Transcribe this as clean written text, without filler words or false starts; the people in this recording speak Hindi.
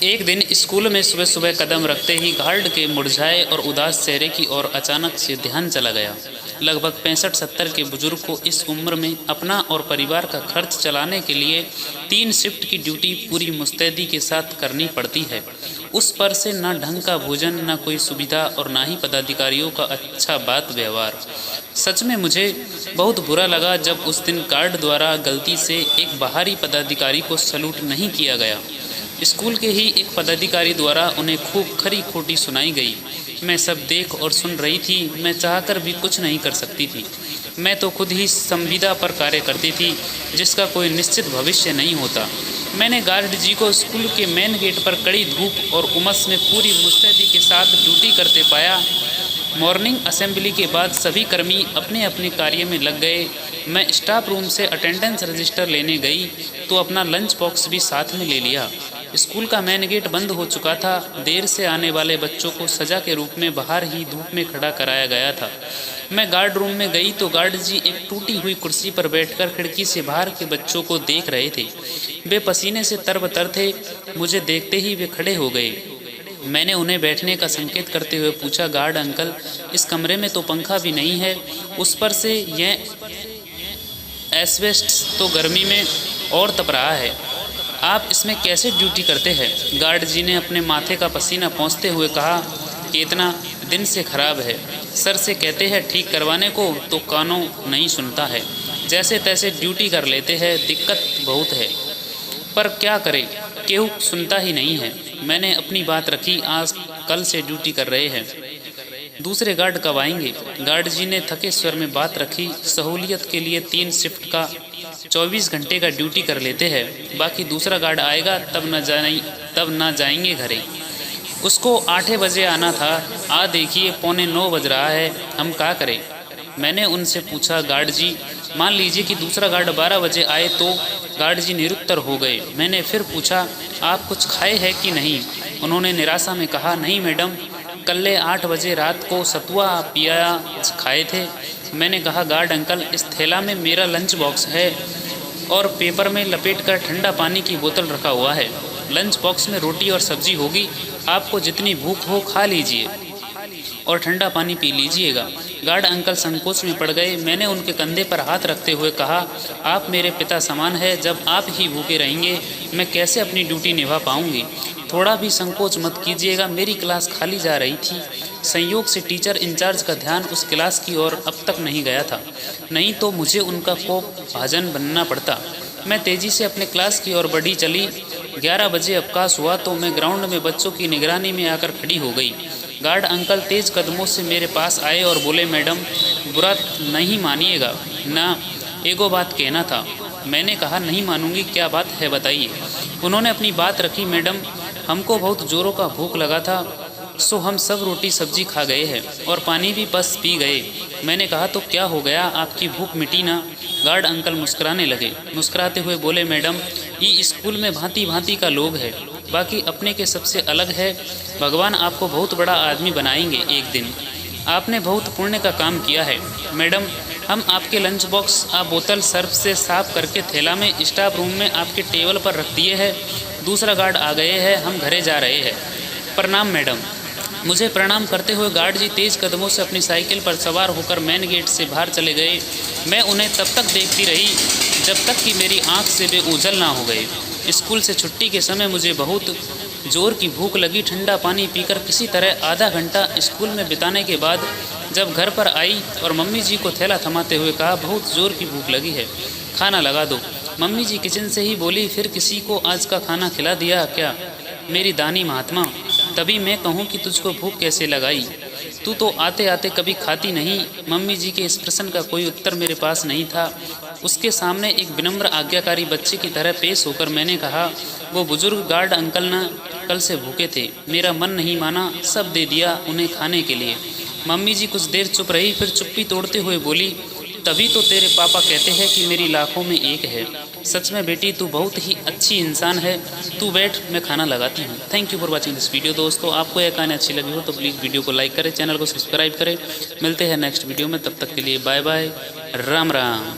एक दिन स्कूल में सुबह सुबह कदम रखते ही गार्ड के मुरझाए और उदास चेहरे की ओर अचानक से ध्यान चला गया। लगभग 65-70 के बुजुर्ग को इस उम्र में अपना और परिवार का खर्च चलाने के लिए 3 शिफ्ट की ड्यूटी पूरी मुस्तैदी के साथ करनी पड़ती है। उस पर से न ढंग का भोजन, न कोई सुविधा और ना ही पदाधिकारियों का अच्छा बात व्यवहार। सच में मुझे बहुत बुरा लगा जब उस दिन गार्ड द्वारा गलती से एक बाहरी पदाधिकारी को सैल्यूट नहीं किया गया। स्कूल के ही एक पदाधिकारी द्वारा उन्हें खूब खरी खोटी सुनाई गई। मैं सब देख और सुन रही थी। मैं चाहकर भी कुछ नहीं कर सकती थी। मैं तो खुद ही संविदा पर कार्य करती थी, जिसका कोई निश्चित भविष्य नहीं होता। मैंने गार्ड जी को स्कूल के मेन गेट पर कड़ी धूप और उमस में पूरी मुस्तैदी के साथ ड्यूटी करते पाया। मॉर्निंग असेंबली के बाद सभी कर्मी अपने अपने कार्य में लग गए। मैं स्टाफ रूम से अटेंडेंस रजिस्टर लेने गई तो अपना लंच बॉक्स भी साथ में ले लिया। स्कूल का मेन गेट बंद हो चुका था। देर से आने वाले बच्चों को सजा के रूप में बाहर ही धूप में खड़ा कराया गया था। मैं गार्ड रूम में गई तो गार्ड जी एक टूटी हुई कुर्सी पर बैठकर खिड़की से बाहर के बच्चों को देख रहे थे। वे पसीने से तरबतर थे। मुझे देखते ही वे खड़े हो गए। मैंने उन्हें बैठने का संकेत करते हुए पूछा, गार्ड अंकल, इस कमरे में तो पंखा भी नहीं है, उस पर से यह एस्बेस्टस तो गर्मी में और तप रहा है। आप इसमें कैसे ड्यूटी करते हैं? गार्ड जी ने अपने माथे का पसीना पोंछते हुए कहा, इतना दिन से खराब है। सर से कहते हैं ठीक करवाने को तो कानों नहीं सुनता है। जैसे तैसे ड्यूटी कर लेते हैं। दिक्कत बहुत है, पर क्या करें, केहू सुनता ही नहीं है। मैंने अपनी बात रखी, आज कल से ड्यूटी कर रहे हैं। दूसरे गार्ड कब आएंगे? गार्ड जी ने थके स्वर में बात रखी। सहूलियत के लिए 3 शिफ्ट का 24 घंटे का ड्यूटी कर लेते हैं। बाकी दूसरा गार्ड आएगा तब ना जाएंगे घरे। उसको 8 बजे आना था। देखिए 8:45 बज रहा है, हम क्या करें? मैंने उनसे पूछा, गार्ड जी मान लीजिए कि दूसरा गार्ड 12 बजे आए तो? गार्ड जी निरुत्तर हो गए। मैंने फिर पूछा, आप कुछ खाए हैं कि नहीं? उन्होंने निराशा में कहा, नहीं मैडम, कल 8 बजे रात को सतुआ पिया खाए थे। मैंने कहा, गार्ड अंकल, इस थैला में मेरा लंच बॉक्स है और पेपर में लपेटकर ठंडा पानी की बोतल रखा हुआ है। लंच बॉक्स में रोटी और सब्जी होगी। आपको जितनी भूख हो खा लीजिए और ठंडा पानी पी लीजिएगा। गार्ड अंकल संकोच में पड़ गए। मैंने उनके कंधे पर हाथ रखते हुए कहा, आप मेरे पिता समान है। जब आप ही भूखे रहेंगे मैं कैसे अपनी ड्यूटी निभा पाऊंगी? थोड़ा भी संकोच मत कीजिएगा। मेरी क्लास खाली जा रही थी। संयोग से टीचर इंचार्ज का ध्यान उस क्लास की ओर अब तक नहीं गया था, नहीं तो मुझे उनका कोप भाजन बनना पड़ता। मैं तेज़ी से अपने क्लास की ओर बढ़ी चली। 11 बजे अवकाश हुआ तो मैं ग्राउंड में बच्चों की निगरानी में आकर खड़ी हो गई। गार्ड अंकल तेज कदमों से मेरे पास आए और बोले, मैडम, बुरा नहीं मानिएगा ना, एगो बात कहना था। मैंने कहा, नहीं मानूंगी, क्या बात है बताइए। उन्होंने अपनी बात रखी, मैडम, हमको बहुत जोरों का भूख लगा था, सो हम सब रोटी सब्जी खा गए हैं और पानी भी बस पी गए। मैंने कहा, तो क्या हो गया, आपकी भूख मिटी ना? गार्ड अंकल मुस्कुराने लगे। मुस्कुराते हुए बोले, मैडम, ये स्कूल में भांति भांति का लोग है, बाकी अपने के सबसे अलग है। भगवान आपको बहुत बड़ा आदमी बनाएंगे एक दिन। आपने बहुत पुण्य का काम किया है। मैडम, हम आपके लंच बॉक्स बोतल सर्फ से साफ करके थैला में स्टाफ रूम में आपके टेबल पर रख दिए हैं। दूसरा गार्ड आ गए हैं, हम घरे जा रहे हैं। प्रणाम मैडम। मुझे प्रणाम करते हुए गार्ड जी तेज़ कदमों से अपनी साइकिल पर सवार होकर मेन गेट से बाहर चले गए। मैं उन्हें तब तक देखती रही जब तक कि मेरी आंख से वे ओझल ना हो गए। स्कूल से छुट्टी के समय मुझे बहुत जोर की भूख लगी। ठंडा पानी पीकर किसी तरह आधा घंटा स्कूल में बिताने के बाद जब घर पर आई और मम्मी जी को थैला थमाते हुए कहा, बहुत जोर की भूख लगी है, खाना लगा दो। मम्मी जी किचन से ही बोली, फिर किसी को आज का खाना खिला दिया क्या? मेरी दानी महात्मा, तभी मैं कहूँ कि तुझको भूख कैसे लगाई? तू तो आते आते कभी खाती नहीं। मम्मी जी के इस प्रश्न का कोई उत्तर मेरे पास नहीं था। उसके सामने एक विनम्र आज्ञाकारी बच्चे की तरह पेश होकर मैंने कहा, वो बुजुर्ग गार्ड अंकल ना कल से भूखे थे, मेरा मन नहीं माना, सब दे दिया उन्हें खाने के लिए। मम्मी जी कुछ देर चुप रही, फिर चुप्पी तोड़ते हुए बोली, तभी तो तेरे पापा कहते हैं कि मेरी लाखों में एक है। सच में बेटी, तू बहुत ही अच्छी इंसान है। तू बैठ, मैं खाना लगाती हूँ। Thank you for watching this video. दोस्तों, आपको यह कहानी अच्छी लगी हो तो प्लीज़ वीडियो को लाइक करें, चैनल को सब्सक्राइब करें। मिलते हैं नेक्स्ट वीडियो में, तब तक के लिए बाय बाय, राम राम।